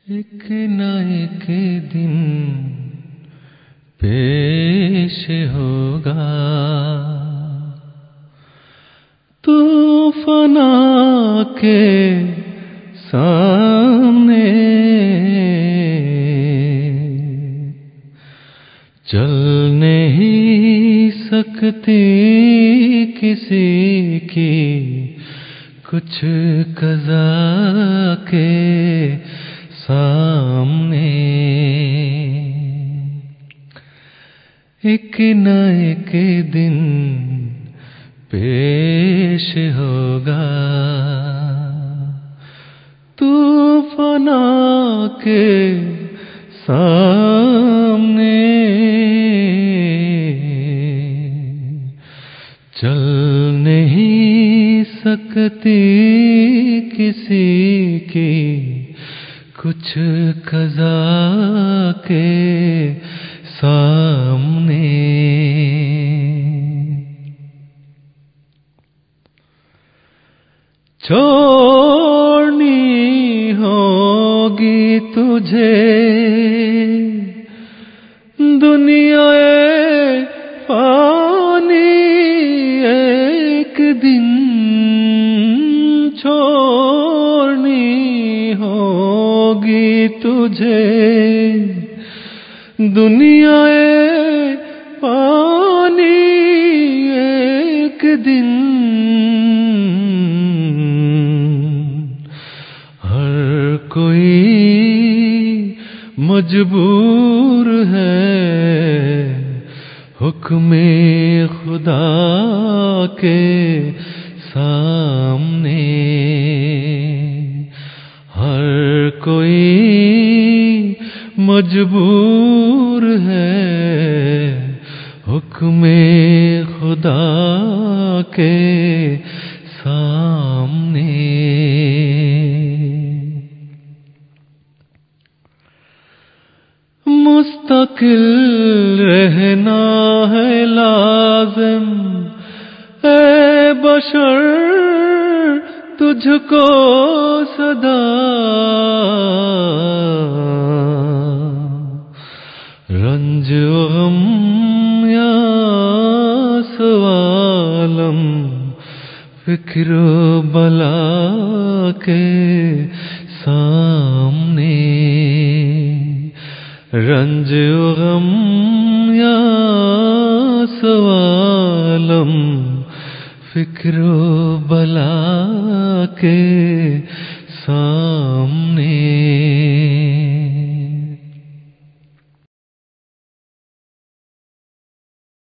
ایک نہ ایک دن پیش ہوگا تو فنا کے سامنے، چل نہیں سکتی کسی کی کچھ قضا کے سامنے، ایک نہ ایک دن پیش ہوگا تو فنا کے سامنے، چل نہیں سکتی کسی کی کچھ قضا کے سامنے۔ چھوڑنی ہوگی تجھے دنیا فانی ایک دن، چھوڑنی ہوگی تجھے دنیا فانی ایک دن، ہر کوئی مجبور ہے حکم خدا کے سامنے، ہر کوئی مجبور ہے حکم خدا کے سامنے۔ مستقل رہنا ہے لازم اے بشر، تجھ کو صدا رنج و غم یا سوالم فکر و بلا کے سامنے، رنج و غم یا سوالم فکر